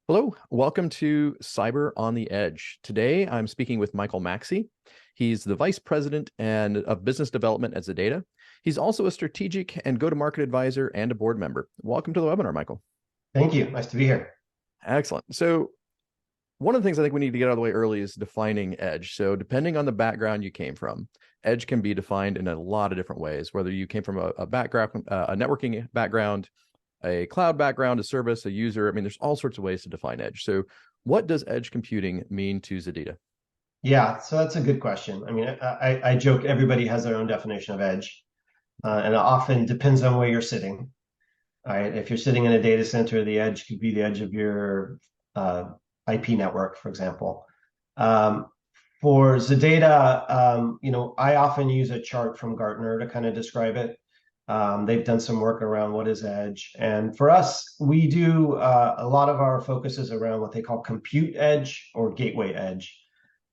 Hello, welcome to Cyber on the Edge. Today, I'm speaking with Michael Maxey. He's the Vice President of Business Development at ZEDEDA. He's also a strategic and go-to-market advisor and a board member. Welcome to the webinar, Michael. Thank you. Nice to be here. Excellent. So one of the things I think we need to get out of the way early is defining edge. So depending on the background you came from, edge can be defined in a lot of different ways, whether you came from a background, a networking background, a cloud background, a service, a user. I mean, there's all sorts of ways to define edge. So what does edge computing mean to ZEDEDA? Yeah, so that's a good question. I mean, I joke everybody has their own definition of edge, and it often depends on where you're sitting. All right, if you're sitting in a data center, the edge could be the edge of your IP network, for example. For ZEDEDA, I often use a chart from Gartner to kind of describe it. They've done some work around what is edge. And for us, we do a lot of our focus is around what they call compute edge or gateway edge.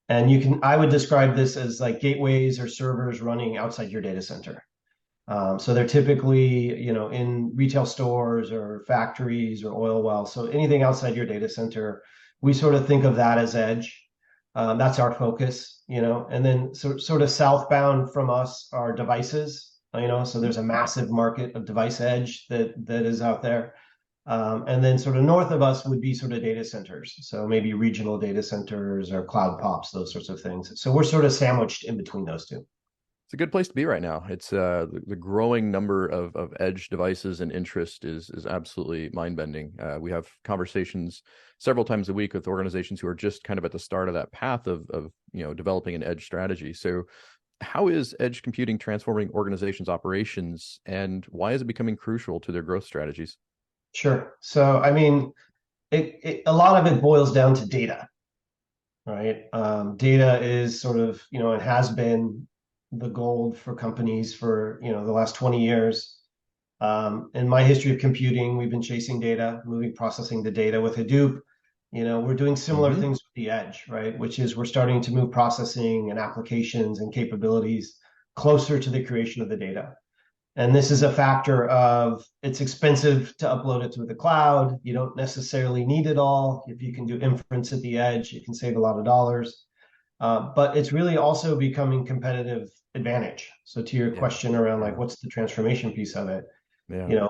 And I would describe this as like gateways or servers running outside your data center. So they're typically, in retail stores or factories or oil wells. So anything outside your data center, we sort of think of that as edge. That's our focus, and then sort of southbound from us are devices. So there's a massive market of device edge that is out there. And then sort of north of us would be sort of data centers. So maybe regional data centers or cloud pops, those sorts of things. So we're sort of sandwiched in between those two. It's a good place to be right now. It's the growing number of edge devices and interest is absolutely mind-bending. We have conversations several times a week with organizations who are just kind of at the start of that path of developing an edge strategy. So how is edge computing transforming organizations' operations, and why is it becoming crucial to their growth strategies? Sure. So, I mean, a lot of it boils down to data, right? Data is sort of, it has been the gold for companies for, the last 20 years. In my history of computing, we've been chasing data, processing the data with Hadoop. We're doing similar things with the edge, right? Which is we're starting to move processing and applications and capabilities closer to the creation of the data. And this is a factor of it's expensive to upload it to the cloud. You don't necessarily need it all. If you can do inference at the edge, it can save a lot of dollars. But it's really also becoming competitive advantage. So to your question around like, what's the transformation piece of it? Yeah.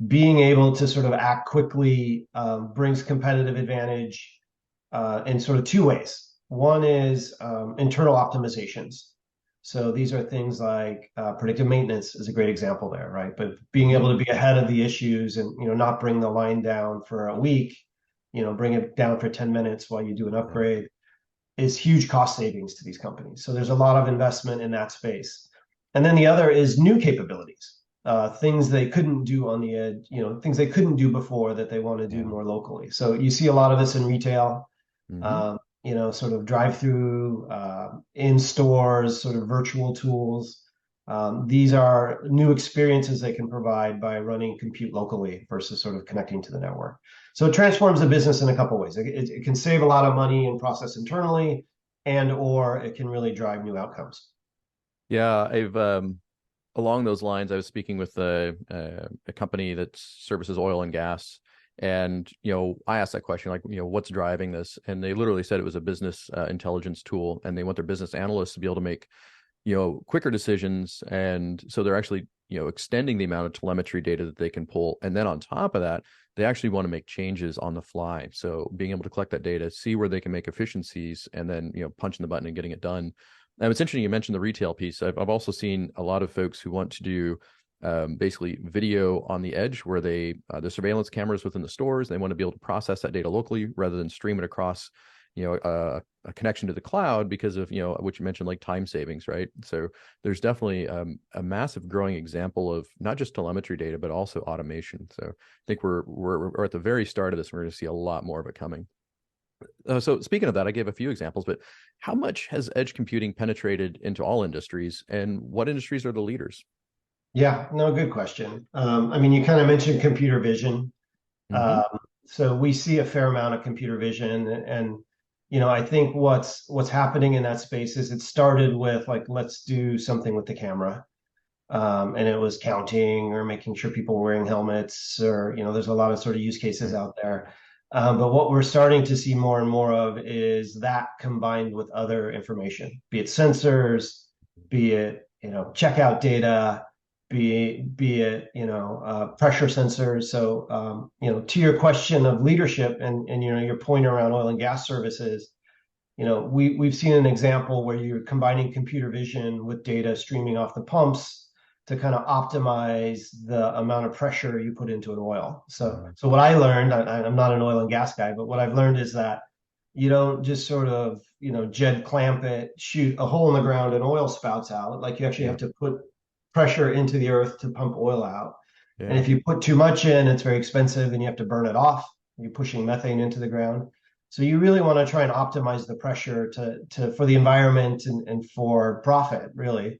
Being able to sort of act quickly brings competitive advantage in sort of two ways. One is internal optimizations. So these are things like predictive maintenance is a great example there, right? But being able to be ahead of the issues and not bring the line down for a week, bring it down for 10 minutes while you do an upgrade is huge cost savings to these companies. So there's a lot of investment in that space. And then the other is new capabilities. Things they couldn't do on the edge, things they couldn't do before that they want to do more locally. So you see a lot of this in retail, sort of drive-through, in stores, sort of virtual tools. These are new experiences they can provide by running compute locally versus sort of connecting to the network. So it transforms the business in a couple of ways. It can save a lot of money and process internally, or it can really drive new outcomes. Yeah, I've along those lines, I was speaking with a company that services oil and gas, and I asked that question, like, what's driving this? And they literally said it was a business intelligence tool, and they want their business analysts to be able to make quicker decisions, and so they're actually extending the amount of telemetry data that they can pull, and then on top of that, they actually want to make changes on the fly. So being able to collect that data, see where they can make efficiencies, and then punching the button and getting it done. And it's interesting you mentioned the retail piece. I've also seen a lot of folks who want to do basically video on the edge, where the surveillance cameras within the stores, they want to be able to process that data locally rather than stream it across a connection to the cloud because of what you mentioned, like time savings, right? So there's definitely a massive growing example of not just telemetry data but also automation. So I think we're at the very start of this. We're going to see a lot more of it coming. So speaking of that, I gave a few examples, but how much has edge computing penetrated into all industries, and what industries are the leaders? Yeah, no, good question. I mean, you kind of mentioned computer vision. So we see a fair amount of computer vision, and I think what's happening in that space is it started with like, let's do something with the camera. And it was counting or making sure people were wearing helmets, or there's a lot of sort of use cases out there. But what we're starting to see more and more of is that combined with other information, be it sensors, be it checkout data, be it pressure sensors. So to your question of leadership and your point around oil and gas services, we've seen an example where you're combining computer vision with data streaming off the pumps to kind of optimize the amount of pressure you put into an oil. So what I learned, I'm not an oil and gas guy, but what I've learned is that you don't just sort of, Jed clamp it, shoot a hole in the ground and oil spouts out. Like you actually Yeah. have to put pressure into the earth to pump oil out. And Yeah. if you put too much in, it's very expensive and you have to burn it off. You're pushing methane into the ground. So you really want to try and optimize the pressure to for the environment and for profit, really.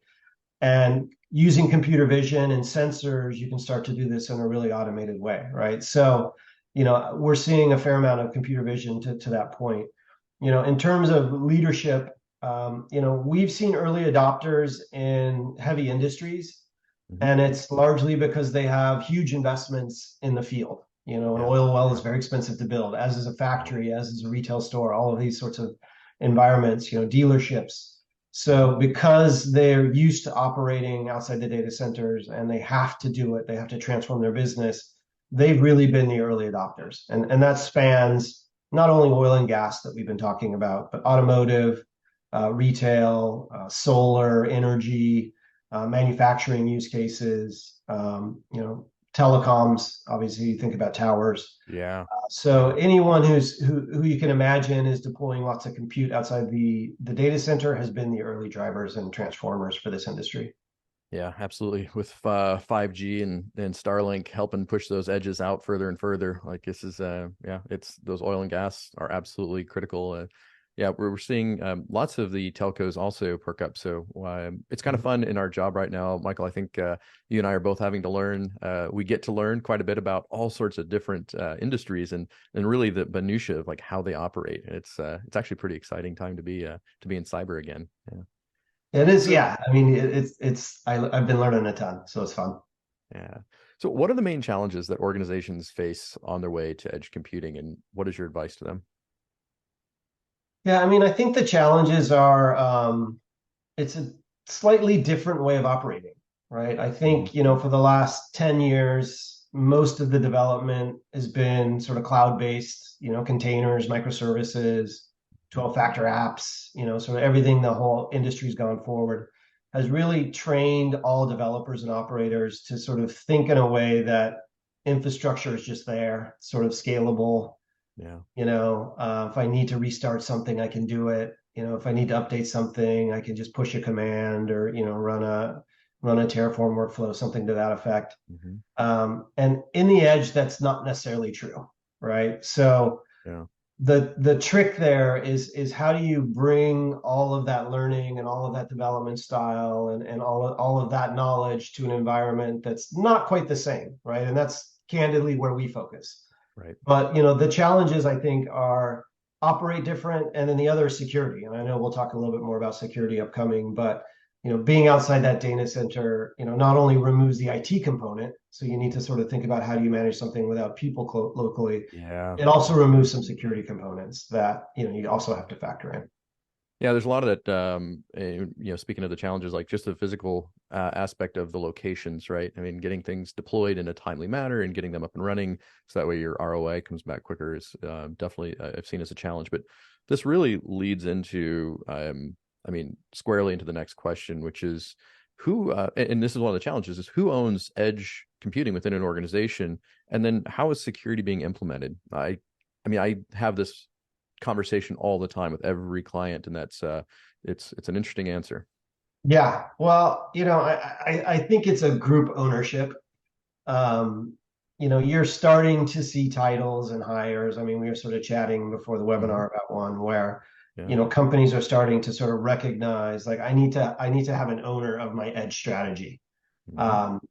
And using computer vision and sensors, you can start to do this in a really automated way, right? So, we're seeing a fair amount of computer vision to that point. In terms of leadership, we've seen early adopters in heavy industries, Hmm. and it's largely because they have huge investments in the field. An Yeah. oil well is very expensive to build, as is a factory, as is a retail store, all of these sorts of environments, dealerships. So because they're used to operating outside the data centers and they have to do it, they have to transform their business, they've really been the early adopters. And that spans not only oil and gas that we've been talking about, but automotive, retail, solar, energy, manufacturing use cases, telecoms. Obviously, you think about towers. Yeah. So anyone who you can imagine is deploying lots of compute outside the data center has been the early drivers and transformers for this industry. Yeah, absolutely. With 5G and Starlink helping push those edges out further and further, like this is yeah, it's those oil and gas are absolutely critical. Yeah, we're seeing lots of the telcos also perk up. So it's kind of fun in our job right now, Michael. I think you and I are both having to learn. We get to learn quite a bit about all sorts of different industries and really the minutia of like how they operate. It's actually a pretty exciting time to be in cyber again. Yeah. It is, So yeah. I mean, I've been learning a ton, so it's fun. yeah. So what are the main challenges that organizations face on their way to edge computing, and what is your advice to them? Yeah, I mean, I think the challenges are it's a slightly different way of operating, right? I Mhm. think, for the last 10 years, most of the development has been sort of cloud-based, containers, microservices, 12-factor apps, sort of everything the whole industry's gone forward has really trained all developers and operators to sort of think in a way that infrastructure is just there, sort of scalable. Yeah. If I need to restart something, I can do it. If I need to update something, I can just push a command or run a Terraform workflow, something to that effect. Hmm. And in the edge, that's not necessarily true, right? So Yeah. the trick there is how do you bring all of that learning and all of that development style and all of that knowledge to an environment that's not quite the same, right? And that's candidly where we focus. Right. But the challenges I think are operate different, and then the other is security. And I know we'll talk a little bit more about security upcoming, but being outside that data center, not only removes the IT component, so you need to sort of think about how do you manage something without people locally. Yeah. It also removes some security components that you also have to factor in. Yeah, there's a lot of that. Speaking of the challenges, like just the physical aspect of the locations, right? I mean, getting things deployed in a timely manner and getting them up and running, so that way your ROI comes back quicker is definitely I've seen as a challenge. But this really leads into, I mean, squarely into the next question, which is who, and this is one of the challenges, is who owns edge computing within an organization, and then how is security being implemented? I mean, I have this conversation all the time with every client, and that's it's an interesting answer. Yeah, well, I think it's a group ownership. Um, you're starting to see titles and hires. I mean, we were sort of chatting before the Hmm. webinar about one where, Yeah. companies are starting to sort of recognize like I need to have an owner of my edge strategy. Hmm. Um,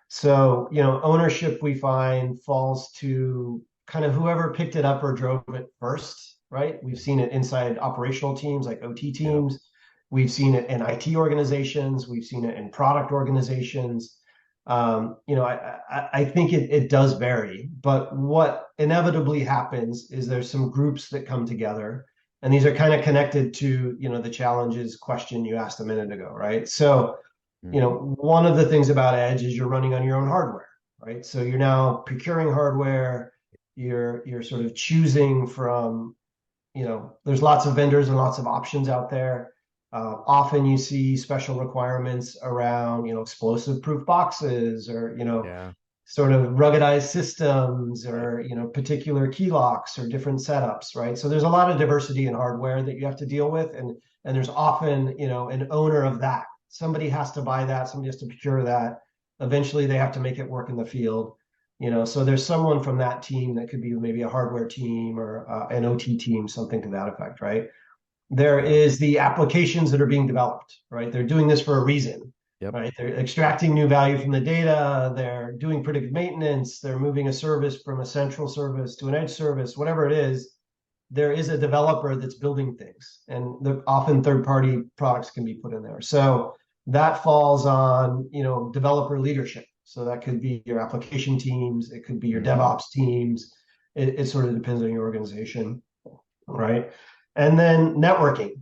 so, ownership we find falls to kind of whoever picked it up or drove it first, right? We've seen it inside operational teams like OT Yeah. teams. We've seen it in IT organizations. We've seen it in product organizations. I think it does vary, but what inevitably happens is there's some groups that come together, and these are kind of connected to, the challenges question you asked a minute ago, right? So, Mm. one of the things about Edge is you're running on your own hardware, right? So you're now procuring hardware, you're sort of choosing from, there's lots of vendors and lots of options out there. Often you see special requirements around, explosive proof boxes or, Yeah. sort of ruggedized systems Right. or, particular key locks or different setups, right? So there's a lot of diversity in hardware that you have to deal with. And there's often, an owner of that. Somebody has to buy that, somebody has to procure that. Eventually they have to make it work in the field. So there's someone from that team that could be maybe a hardware team or an OT team, something to that effect, right? There Yeah. is the applications that are being developed, right? They're doing this for a reason, Yep. right? They're extracting new value from the data. They're doing predictive maintenance. They're moving a service from a central service to an edge service, whatever it is. There is a developer that's building things, and often third-party products can be put in there. So that falls on, developer leadership. So that could be your application teams. It could be your Hmm. DevOps teams. It sort of depends on your organization, right? And then networking.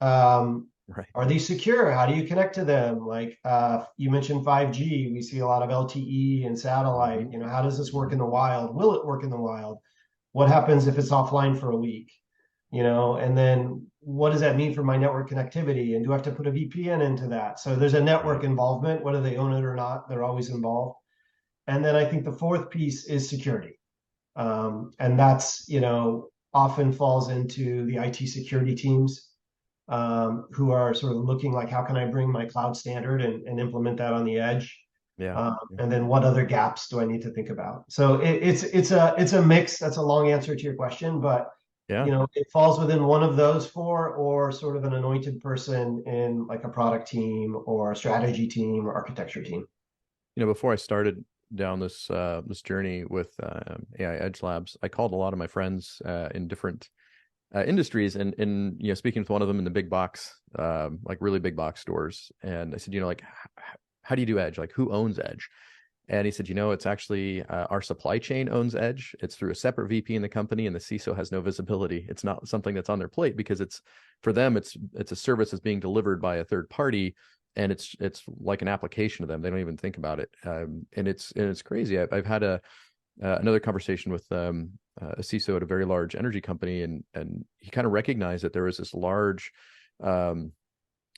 Um, Right. are these secure? How do you connect to them? Like you mentioned 5G, we see a lot of LTE and satellite. Hmm. How does this work Hmm. in the wild? Will it work in the wild? What happens if it's offline for a week? And then what does that mean for my network connectivity? And do I have to put a VPN into that? So there's a network Right. involvement, whether they own it or not, they're always involved. And then I think the fourth piece is security. And that's, often falls into the IT security teams who are sort of looking like, how can I bring my cloud standard and implement that on the edge? Yeah. Yeah. And then what other gaps do I need to think about? So it's a mix. That's a long answer to your question, but Yeah. it falls within one of those four, or sort of an anointed person in like a product team or a strategy team or architecture team. Before I started down this journey with AI Edge Labs, I called a lot of my friends in different industries, and speaking with one of them in the big box, like really big box stores, and I said, like, how do you do Edge? Like, who owns Edge? And he said, it's actually our supply chain owns Edge. It's through a separate VP in the company, and the CISO has no visibility. It's not something that's on their plate because it's for them. It's a service that's being delivered by a third party, and it's like an application to them. They don't even think about it, and it's crazy. I've had another conversation with a CISO at a very large energy company, and he kind of recognized that there was this large um,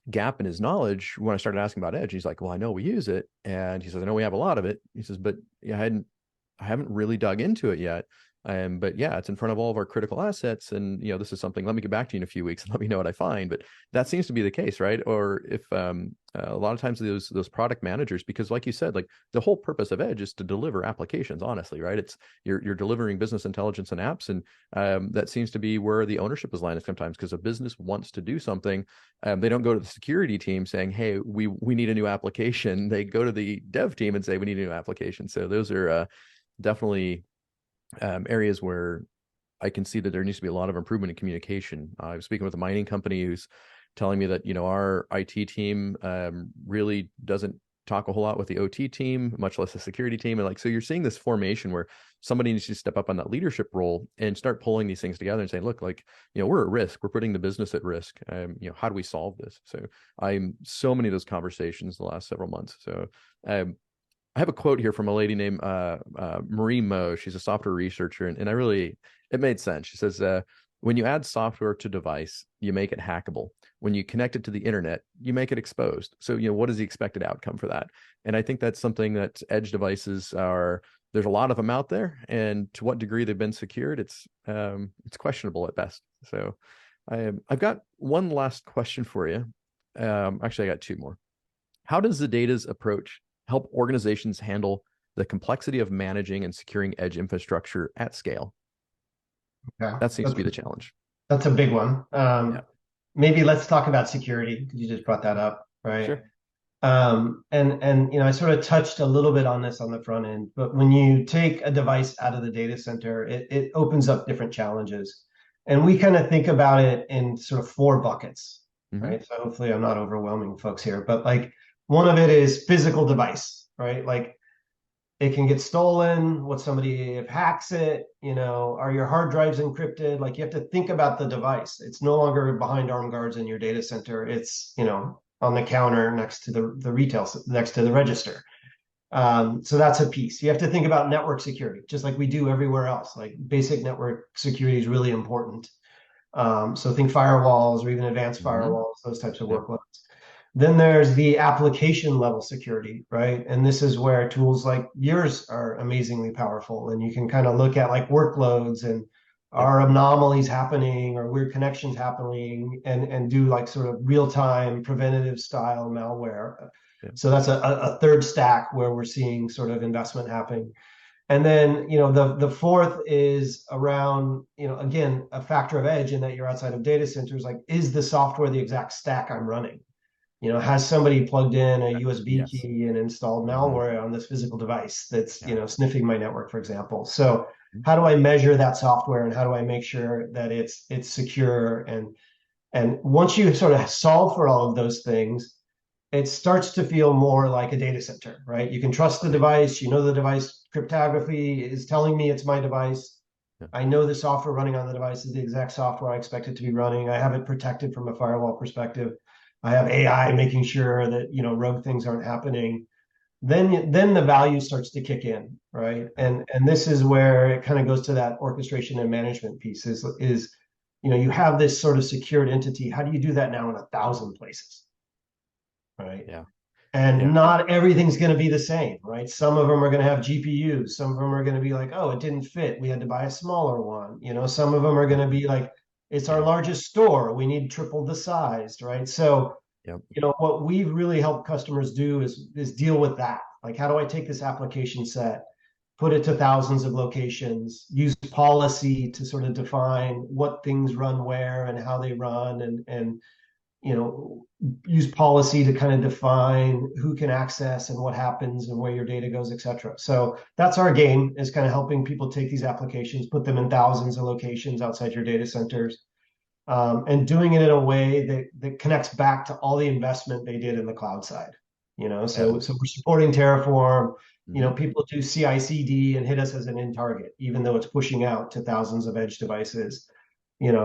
gap in his knowledge when I started asking about Edge. He's like, "Well, I know we use it," and he says, "I know we have a lot of it." He says, "But yeah, I haven't really dug into it yet." But yeah, it's in front of all of our critical assets, and this is something. Let me get back to you in a few weeks and let me know what I find. But that seems to be the case, right? Or if a lot of times those product managers, because like you said, like the whole purpose of Edge is to deliver applications. Honestly, right? It's you're delivering business intelligence and apps, and that seems to be where the ownership is lying sometimes. Because a business wants to do something, they don't go to the security team saying, "Hey, we need a new application." They go to the dev team and say, "We need a new application." So those are definitely areas where I can see that there needs to be a lot of improvement in communication. I was speaking with a mining company who's telling me that our IT team really doesn't talk a whole lot with the OT team, much less the security team. And like, so you're seeing this formation where somebody needs to step up on that leadership role and start pulling these things together and saying, look, like, we're at risk. We're putting the business at risk. How do we solve this? So I'm so many of those conversations the last several months. So I have a quote here from a lady named Marie Moe. She's a software researcher, and it made sense. She says, when you add software to device, you make it hackable. When you connect it to the internet, you make it exposed. So, what is the expected outcome for that? And I think that's something that edge devices there's a lot of them out there, and to what degree they've been secured, it's questionable at best. So I've got one last question for you. Actually, I got two more. How does ZEDEDA's approach help organizations handle the complexity of managing and securing edge infrastructure at scale? Yeah, That seems to be the challenge. that's a big one. Yeah, Maybe let's talk about security because you just brought that up, right? sure. And I sort of touched a little bit on this on the front end, but when you take a device out of the data center, it opens up different challenges. And we kind of think about it in sort of four buckets, Mm-hmm. right? So hopefully I'm not overwhelming folks here, but like one of it is physical device, right? Like it can get stolen, what somebody if hacks it, are your hard drives encrypted? Like you have to think about the device. It's no longer behind armed guards in your data center. It's, on the counter next to the retail, next to the register. So that's a piece. You have to think about network security, just like we do everywhere else. Like basic network security is really important. So think firewalls or even advanced Mm-hmm. firewalls, those types of Yep. workloads. Then there's the application level security, right? And this is where tools like yours are amazingly powerful. And you can kind of look at like workloads and Yep. are anomalies happening or weird connections happening and do like sort of real-time preventative style malware. Yep. So that's a third stack where we're seeing sort of investment happening. And then, the fourth is around, again, a factor of edge in that you're outside of data centers. Like, is the software the exact stack I'm running? Has somebody plugged in a USB Yes. key and installed Mm-hmm. malware on this physical device that's, Yeah. sniffing my network, for example? So Mhm. how do I measure that software and how do I make sure that it's secure? And once you sort of solve for all of those things, it starts to feel more like a data center, right? You can trust the Right. device. The device cryptography is telling me it's my device. Yeah. I know the software running on the device is the exact software I expect it to be running. I have it protected from a firewall perspective. I have AI making sure that rogue things aren't happening. Then the value starts to kick in, right? Yeah. And this is where it kind of goes to that orchestration and management piece is you have this sort of secured entity. How do you do that now in 1,000 places, right? Yeah. Yeah. And not everything's going to be the same, right? Some of them are going to have GPUs. Some of them are going to be like, oh, it didn't fit. We had to buy a smaller one. Some of them are going to be like, it's our Yeah. largest store. We need triple the size, right? So, Yep. what we've really helped customers do is deal with that. Like, how do I take this application set, put it to thousands of locations, use policy to sort of define what things run where and how they run, and you know, use policy to kind of define who can access and what happens and where your data goes, et cetera. So that's our game, is kind of helping people take these applications, put them in thousands of locations outside your data centers, and doing it in a way that connects back to all the investment they did in the cloud side. Yeah. So we're supporting Terraform. Mm-hmm. People do CI/CD and hit us as an in target, even though it's pushing out to thousands of edge devices.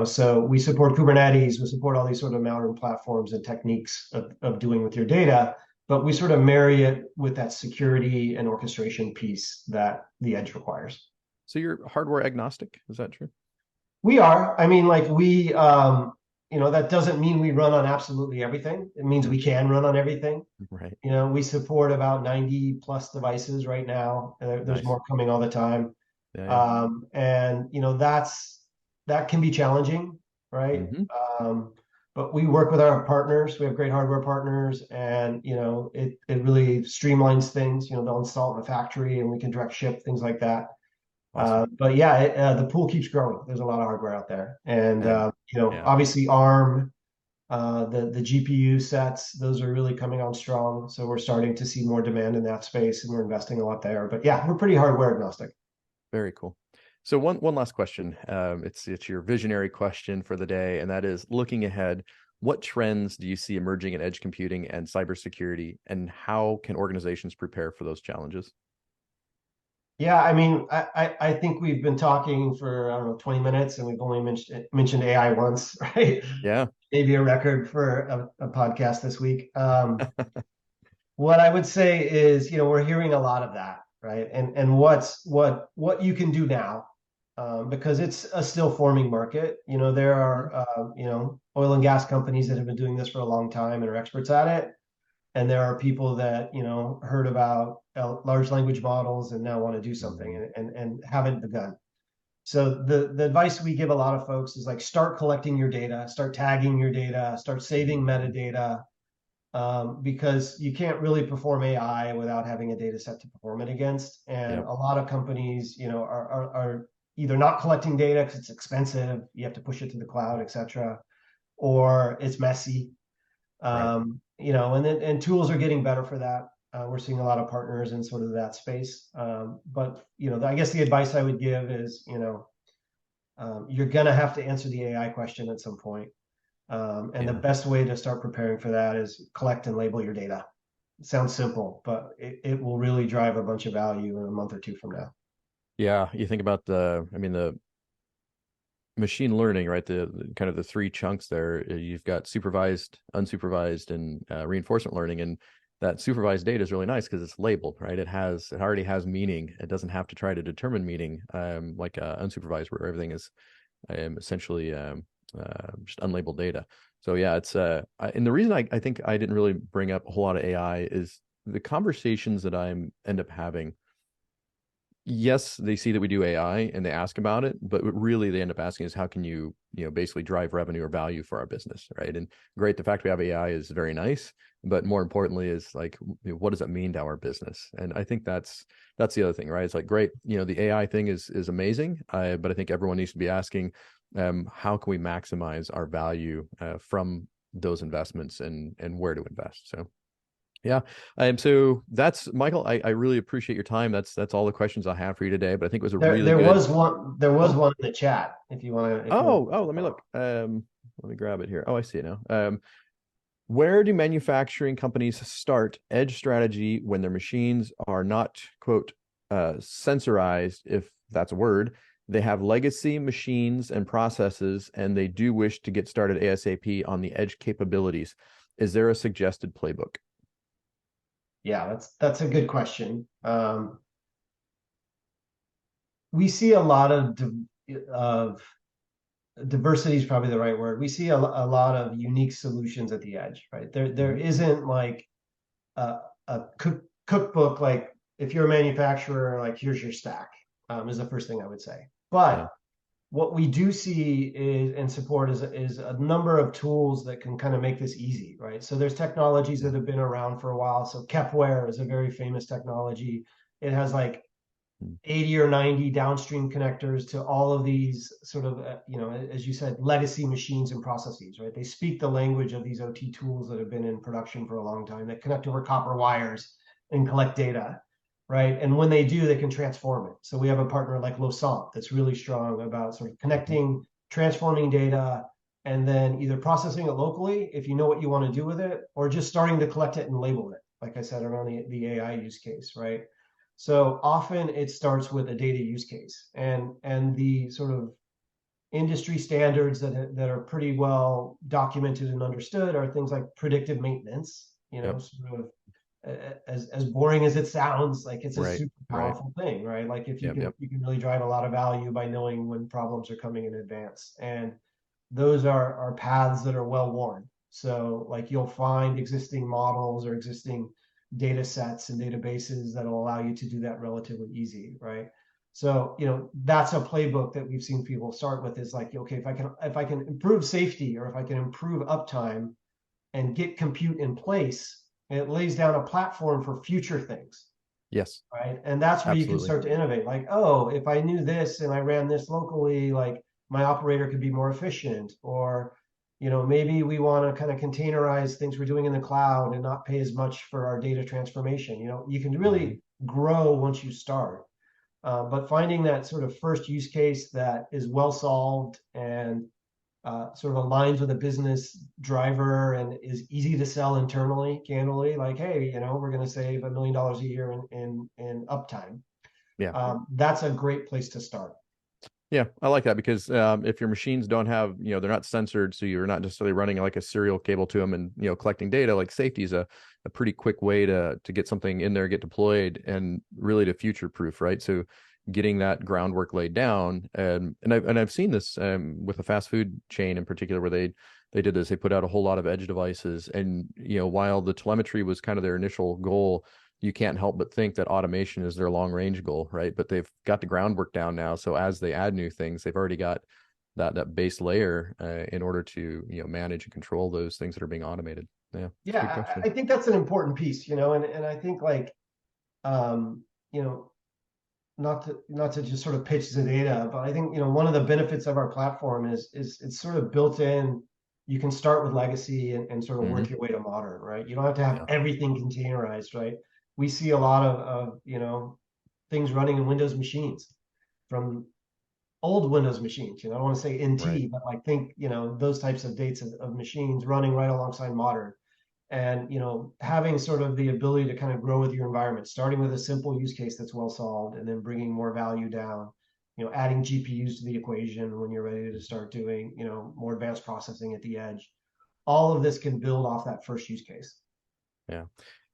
So we support Kubernetes, we support all these sort of modern platforms and techniques of doing with your data, but we sort of marry it with that security and orchestration piece that the edge requires. So you're hardware agnostic, is that true? We are. I mean, like that doesn't mean we run on absolutely everything. It means Yeah. we can run on everything. Right. We support about 90 plus devices right now. There's Nice. more coming all the time. Yeah. Yeah. And that can be challenging, right? Mm-hmm. Um, but we work with our partners. We have great hardware partners, and it really streamlines things. They'll install it in the factory, and we can direct ship things like that. Awesome. But yeah, the pool keeps growing. There's a lot of hardware out there, and Yeah. Yeah. obviously ARM, the GPU sets, those are really coming on strong. So we're starting to see more demand in that space, and we're investing a lot there. But yeah, we're pretty hardware agnostic. Very cool. So one last question. It's your visionary question for the day, and that is, looking ahead, what trends do you see emerging in edge computing and cybersecurity, and how can organizations prepare for those challenges? Yeah, I mean, I think we've been talking for, I don't know, 20 minutes, and we've only mentioned AI once, right? Yeah. Maybe a record for a podcast this week. What I would say is, we're hearing a lot of that, right? And what you can do now, because it's a still forming market. There Mhm. are oil and gas companies that have been doing this for a long time and are experts at it, and there are people that heard about large language models and now want to do something, Mhm. and haven't begun. So the advice we give a lot of folks is like, start collecting your data, start tagging your data, start saving metadata, because you can't really perform AI without having a data set to perform it against. And Yep. a lot of companies, are either not collecting data because it's expensive, you have to push it to the cloud, et cetera, or it's messy. Right. And tools are getting better for that. We're seeing a lot of partners in sort of that space. But I guess the advice I would give is, you're going to have to answer the AI question at some point. And the Yeah. best way to start preparing for that is collect and label your data. It sounds simple, but it will really drive a bunch of value in a month or two from now. Yeah, you think about I mean, the machine learning, right? The kind of the three chunks there. You've got supervised, unsupervised, and reinforcement learning, and that supervised data is really nice because it's labeled, right? It already has meaning. It doesn't have to try to determine meaning, like unsupervised, where everything is essentially just unlabeled data. So yeah, and the reason I think I didn't really bring up a whole lot of AI is the conversations that I'm end up having. Yes, they see that we do AI and they ask about it, but what really they end up asking is how can basically drive revenue or value for our business, right? And great, the fact we have AI is very nice, but more importantly is like, what does it mean to our business? And I think that's the other thing, right? It's like great, the AI thing is amazing, but I think everyone needs to be asking, how can we maximize our value from those investments and where to invest? So. Yeah. So that's Michael. I really appreciate your time. That's all the questions I have for you today. But I think it was a really There good. was one Oh, in the chat if you want to oh. Let me look. Let me grab it here. Oh, I see it now. Where do manufacturing companies start edge strategy when their machines are not, quote, sensorized, if that's a word? They have legacy machines and processes, and they do wish to get started ASAP on the edge capabilities. Is there a suggested playbook? Yeah, that's a good question. We see a lot of diversity is probably the right word. We see a lot of unique solutions at the edge, right? There Mhm. isn't like a cookbook like if you're a manufacturer, like here's your stack, is the first thing I would say. Yeah. But what we do see is and support is a number of tools that can kind of make this easy, right? So there's technologies Yeah. that have been around for a while. So Kepware is a very famous technology. It has like Mm. 80 or 90 downstream connectors to all of these sort of, as you said, legacy machines and processes, right? They speak the language of these OT tools that have been in production for a long time that connect over copper wires and collect data, right? And when they do, they can transform it. So we have a partner like Losant that's really strong about sort of Mhm. connecting, transforming data, and then either processing it locally if you know what you want to do with it, or just starting to collect it and label it, like I said, around the AI use case, right? So often it starts with a data use case, and the sort of industry standards that are pretty well documented and understood are things like predictive maintenance. Yep. Sort of as boring as it sounds, like it's a Right. super Right. powerful thing, right? Like if Yep. Yep. you can really drive a lot of value by knowing when problems are coming in advance, and those are paths that are well worn. So like you'll find existing models or existing data sets and databases that'll allow you to do that relatively easy, right? So, that's a playbook that we've seen people start with is like, okay, if I can improve safety or if I can improve uptime and get compute in place, it lays down a platform for future things, Yes. right? And that's where you can Absolutely. start to innovate. Like, oh, if I knew this and I ran this locally, like my operator could be more efficient. Or, maybe we want to kind of containerize things we're doing in the cloud and not pay as much for our data transformation. You can Mhm. really grow once you start. But finding that sort of first use case that is well solved and sort of aligns with a business driver and is easy to sell internally, candidly, like, hey, we're going to save $1 million a year in uptime. Yeah. That's a great place to start. Yeah. I like that because if your machines don't have, they're not censored, so you're not necessarily running like a serial cable to them and collecting data. Like safety is a pretty quick way to get something in there, get deployed, and really to future proof, right? So getting that groundwork laid down, and I've seen this with a fast food chain in particular where they did this. They put out a whole lot of edge devices, and while the telemetry was kind of their initial goal, you can't help but think that automation is their long range goal, right? But they've got the groundwork down now. So as they add new things, they've already got that base layer in order to manage and control those things that are being automated. Yeah, it's a good Yeah, question. I think that's an important piece, and I think like, um, you know, not to just sort of pitch the data, but I think one of the benefits of our platform is it's sort of built in. You can start with legacy and sort of Hmm. work your way to modern, right? You don't have to have Yeah, everything containerized, right? We see a lot of things running in Windows machines from old Windows machines. I don't want to say right. NT, but like think those types of dates of machines running right alongside modern. And having sort of the ability to kind of grow with your environment, starting with a simple use case that's well solved, and then bringing more value down. Adding GPUs to the equation when you're ready to start doing more advanced processing at the edge. All of this can build off that first use case. Yeah,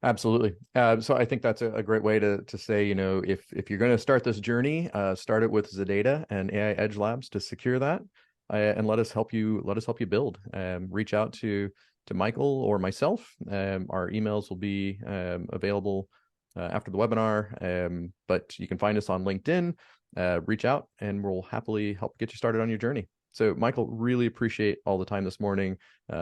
absolutely. So I think that's a great way to say, if you're going to start this journey, start it with ZEDEDA and AI Edge Labs to secure that, and let us help you build. Reach out to Michael or myself. Our emails will be available after the webinar, but you can find us on LinkedIn. Reach out, and we'll happily help get you started on your journey. So, Michael, really appreciate all the time this morning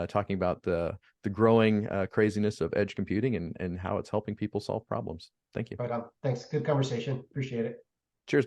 talking about the growing craziness of edge computing and how it's helping people solve problems. Thank you. Right on. Thanks. Good conversation. Appreciate it. Cheers.